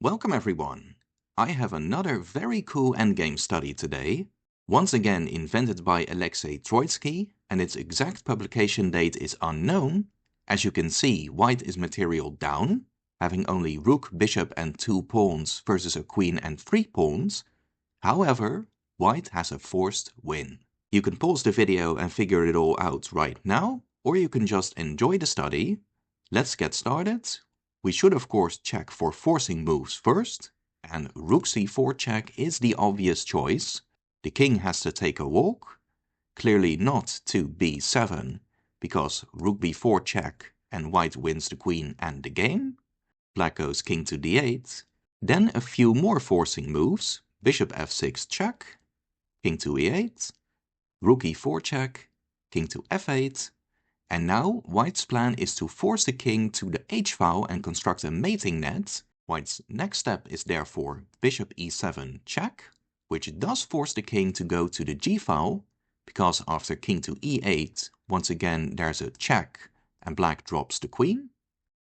Welcome everyone! I have another very cool endgame study today, once again invented by Alexey Troitsky, and its exact publication date is unknown. As you can see, white is material down, having only rook, bishop and 2 pawns versus a queen and 3 pawns. However, white has a forced win. You can pause the video and figure it all out right now, or you can just enjoy the study. Let's get started. We should of course check for forcing moves first, and rook c4 check is the obvious choice. The king has to take a walk, clearly not to b7, because rook b4 check and white wins the queen and the game. Black goes king to d8, then a few more forcing moves, bishop f6 check, king to e8, rook e4 check, king to f8, and now white's plan is to force the king to the h-file and construct a mating net. White's next step is therefore bishop e7 check, which does force the king to go to the g-file, because after king to e8, once again there's a check and black drops the queen.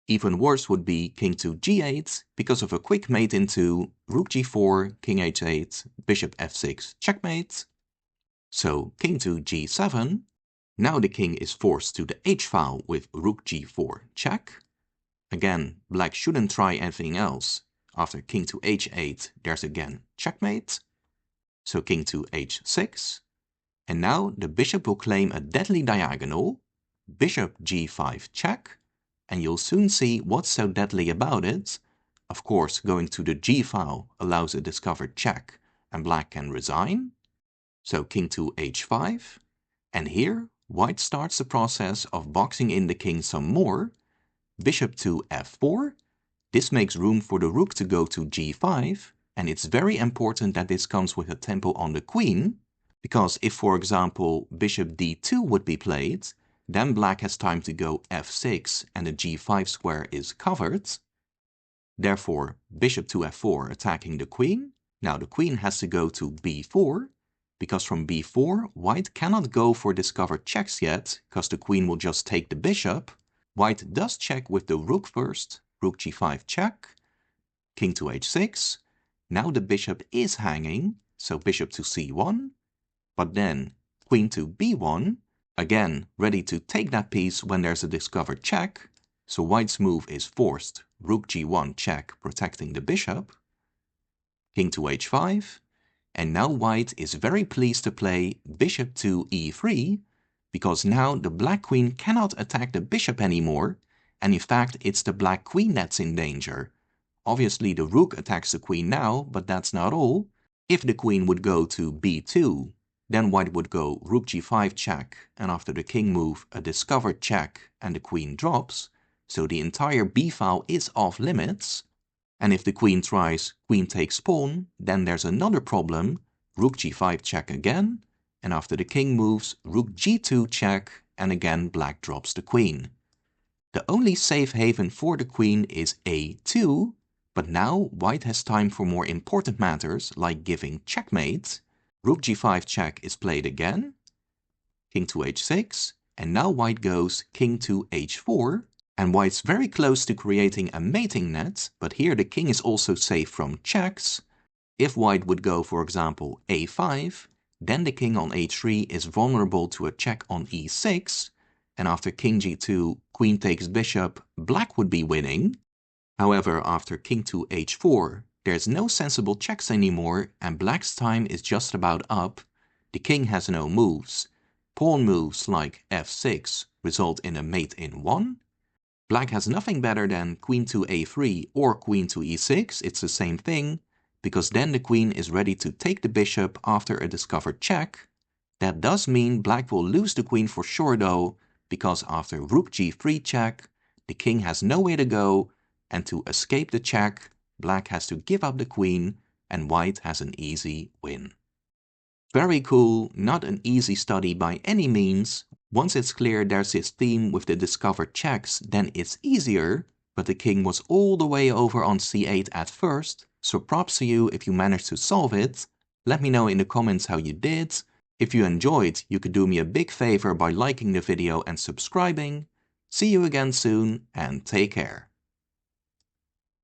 Even worse would be king to g8, because of a quick mate into rook g4, king h8, bishop f6 checkmate. So king to g7. Now the king is forced to the h-file with rook g4 check. Again, black shouldn't try anything else. After king to h8, there's again checkmate. So king to h6. And now the bishop will claim a deadly diagonal, bishop g5 check. And you'll soon see what's so deadly about it. Of course, going to the g-file allows a discovered check, and black can resign. So king to h5. And here, white starts the process of boxing in the king some more. Bishop to f4. This makes room for the rook to go to g5, and it's very important that this comes with a tempo on the queen, because if, for example, bishop d2 would be played, then black has time to go f6 and the g5 square is covered. Therefore, bishop to f4 attacking the queen. Now the queen has to go to b4, because from b4, white cannot go for discovered checks yet, because the queen will just take the bishop. White does check with the rook first, rook g5 check, king to h6. Now the bishop is hanging, so bishop to c1, but then queen to b1, again ready to take that piece when there's a discovered check, so white's move is forced, rook g1 check protecting the bishop, king to h5, and now white is very pleased to play bishop to e3, because now the black queen cannot attack the bishop anymore, and in fact it's the black queen that's in danger. Obviously the rook attacks the queen now, but that's not all. If the queen would go to b2, then white would go rook g5 check, and after the king move a discovered check and the queen drops, so the entire b-file is off limits. And if the queen tries queen takes pawn, then there's another problem, rook g5 check again, and after the king moves, rook g2 check, and again black drops the queen. The only safe haven for the queen is a2, but now white has time for more important matters like giving checkmate. Rook g5 check is played again, king to h6, and now white goes king to h4, and white's very close to creating a mating net, but here the king is also safe from checks. If white would go, for example, a5, then the king on h3 is vulnerable to a check on e6, and after king g2, queen takes bishop, black would be winning. However, after king to h4, there's no sensible checks anymore, and black's time is just about up. The king has no moves. Pawn moves like f6 result in a mate in 1. Black has nothing better than queen to a3 or queen to e6, it's the same thing, because then the queen is ready to take the bishop after a discovered check. That does mean black will lose the queen for sure though, because after rook g3 check, the king has nowhere to go, and to escape the check, black has to give up the queen, and white has an easy win. Very cool, not an easy study by any means. Once it's clear there's this theme with the discovered checks, then it's easier, but the king was all the way over on c8 at first, so props to you if you managed to solve it. Let me know in the comments how you did. If you enjoyed, you could do me a big favor by liking the video and subscribing. See you again soon, and take care.